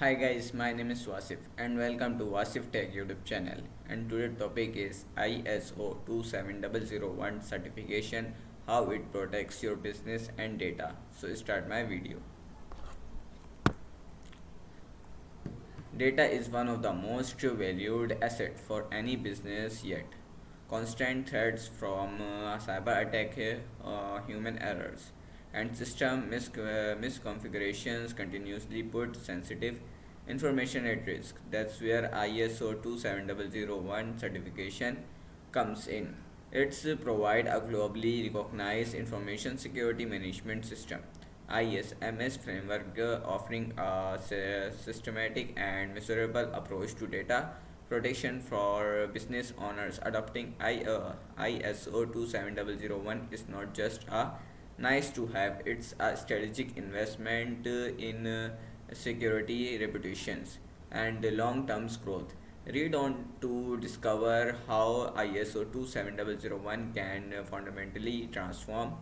Hi guys, my name is Wasif and welcome to Wasif Tech YouTube channel. And today's topic is ISO 27001 certification, how it protects your business and data. So start my video. Data is one of the most valued asset for any business yet. Constant threats from cyber attack, human errors, and system misconfigurations continuously put sensitive information at risk. That's where ISO 27001 certification comes in. It's provide a globally recognized information security management system ISMS framework offering a systematic and measurable approach to data protection for business owners. Adopting ISO 27001 is not just a nice to have, it's a strategic investment in security reputations and long term growth. Read on to discover how ISO 27001 can fundamentally transform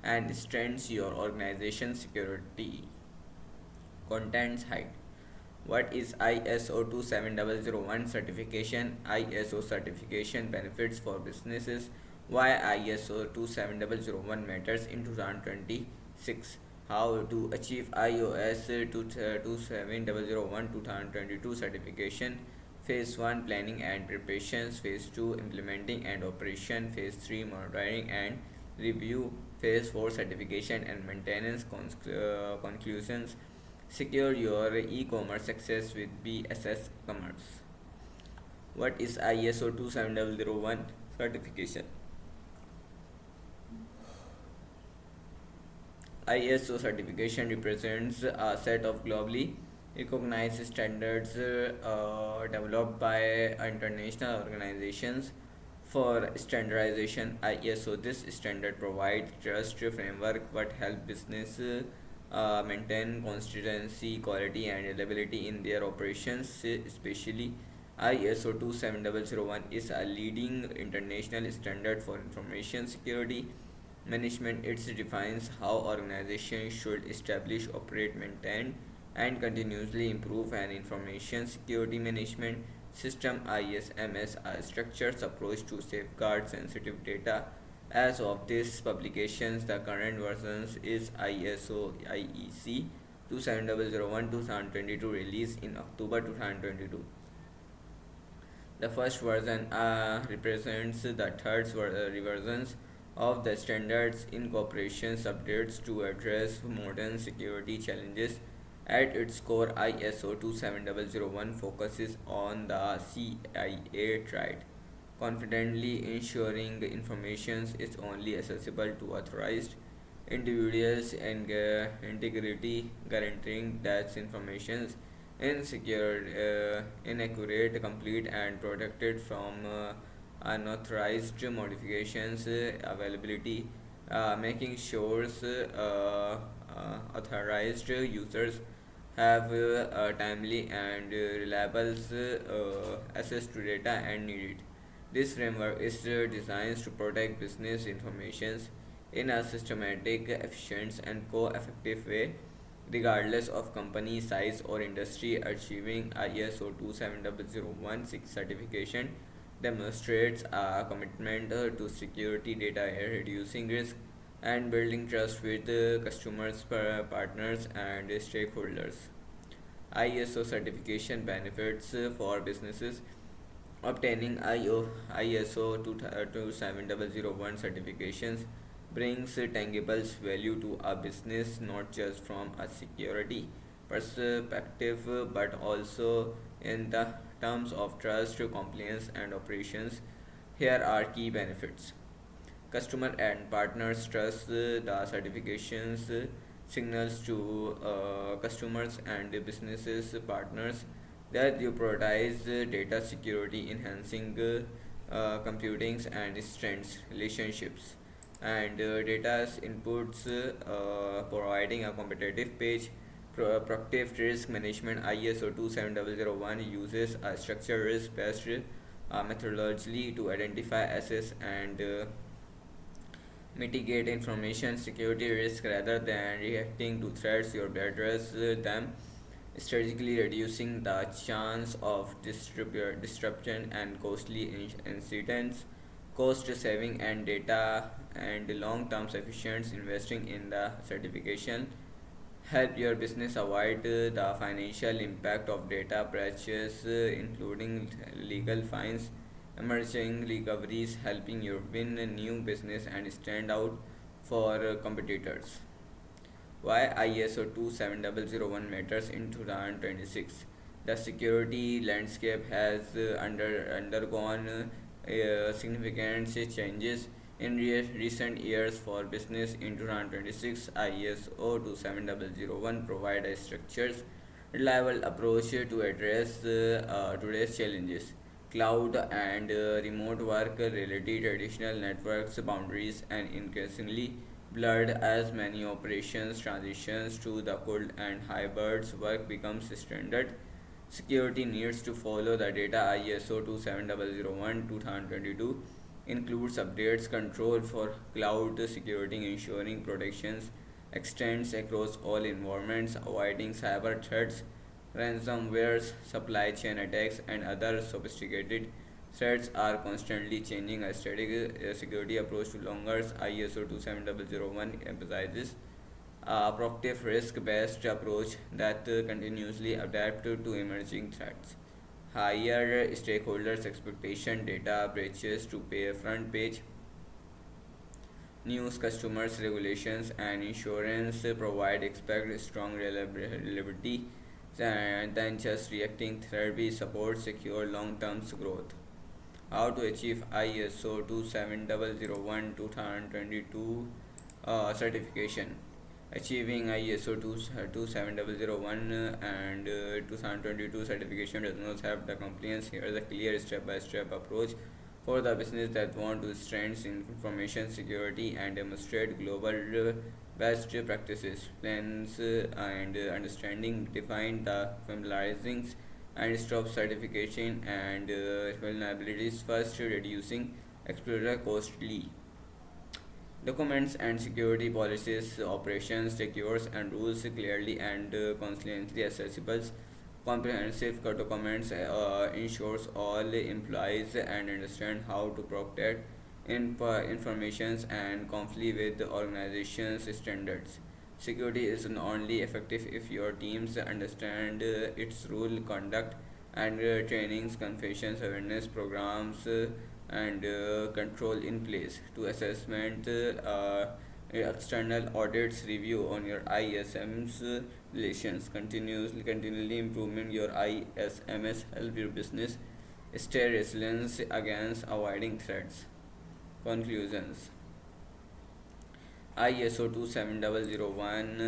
and strengthens your organization's security. Contents height. What is ISO 27001 certification? ISO certification benefits for businesses. Why ISO 27001 matters in 2026. How to achieve iOS 27001 2022 certification. Phase 1 planning and preparations. Phase 2 implementing and operation. Phase 3 monitoring and review. Phase 4 certification and maintenance. Conclusions. Secure your e-commerce success with BSS Commerce. What is ISO 27001 certification? ISO certification represents a set of globally recognized standards developed by international organizations for standardization. ISO this standard provides trust framework what help business maintain consistency, quality, and reliability in their operations. Especially, ISO 27001 is a leading international standard for information security management. It defines how organizations should establish, operate, maintain, and continuously improve an information security management system. ISMS a structured approach to safeguard sensitive data. As of this publications, the current versions is ISO IEC 27001 2022 released in October 2022. The first version represents the third revisions of the standards incorporations updates to address modern security challenges. At its core, ISO 27001 focuses on the CIA triad, confidently ensuring information is only accessible to authorized individuals and integrity, guaranteeing that information insecure, inaccurate, complete, and protected from unauthorized modifications, availability, making sure authorized users have timely and reliable access to data and need it. This framework is designed to protect business information in a systematic, efficient, and co-effective way, regardless of company size or industry. Achieving ISO 27001 certification demonstrates a commitment to security data, reducing risk, and building trust with customers, partners, and stakeholders. ISO certification benefits for businesses. Obtaining ISO 27001 certifications brings tangible value to a business, not just from a security perspective but also in the terms of trust, compliance, and operations. Here are key benefits. Customer and partners trust the certifications signals to customers and businesses partners that you prioritize data security, enhancing computings and strengths relationships and data inputs, providing a competitive page. Proactive risk management. ISO 27001 uses a structured risk based methodology to identify, assess, and mitigate information security risk rather than reacting to threats. You address them strategically reducing the chance of disruption and costly incidents. Cost saving and data and long term sufficient investing in the certification help your business avoid the financial impact of data breaches, including legal fines, emerging recoveries, helping you win a new business and stand out for competitors. Why ISO 27001 matters in 2026? The security landscape has undergone significant changes in recent years. For business in 2026, ISO 27001 provide a structured, reliable approach to address today's challenges. Cloud and remote work, reality, traditional networks, boundaries, and increasingly blurred as many operations transitions to the cold and hybrids work becomes standard. Security needs to follow the data. ISO 27001 2022 includes updates control for cloud security, ensuring protections extends across all environments, avoiding cyber threats, ransomwares, supply chain attacks, and other sophisticated threats are constantly changing. A static security approach to longer ISO 27001 emphasizes a proactive risk-based approach that continuously adapts to emerging threats. Higher stakeholders' expectation, data breaches to pay front page news, customers, regulations, and insurance provide expect strong reliability than just reacting therapy support secure long-term growth. How to achieve ISO 27001 2022 certification. Achieving ISO 27001 and 2022 certification does not have the compliance. Here is a clear step-by-step approach for the business that want to strengthen information security and demonstrate global best practices. Plans and understanding define the familiarizing and stop certification and vulnerabilities. First, reducing exposure costly. Documents and security policies, operations, secures and rules clearly and constantly accessible. Comprehensive documents ensures all employees and understand how to protect informations and comply with the organization's standards. Security is only effective if your teams understand its rule, conduct, and trainings, confessions, awareness programs, and control in place to assessment. External audits review on your ISM's relations continually improving your ISMS help your business stay resilient against avoiding threats. Conclusions. ISO 27001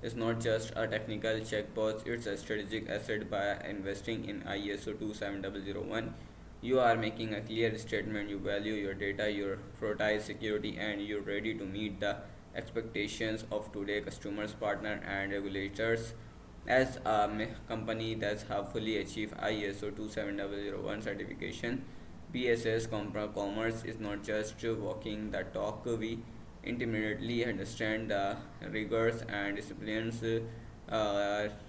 is not just a technical checkbox, it's a strategic asset. By investing in ISO 27001, you are making a clear statement. You value your data, you prioritize security, and you're ready to meet the expectations of today customers, partners, and regulators. As a company that's have fully achieved ISO 27001 certification, BSS Commerce is not just walking the talk. We intimately understand the rigors and disciplines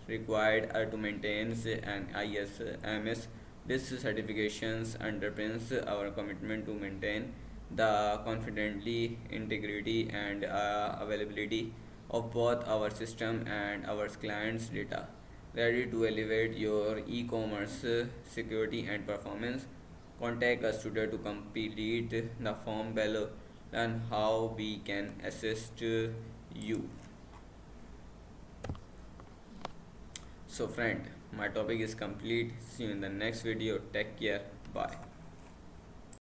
required to maintain an ISMS. This certifications underpins our commitment to maintain the confidently integrity and availability of both our system and our clients' data. Ready to elevate your e-commerce security and performance? Contact us today to complete the form below and how we can assist you. So friend, my topic is complete. See you in the next video. Take care. Bye.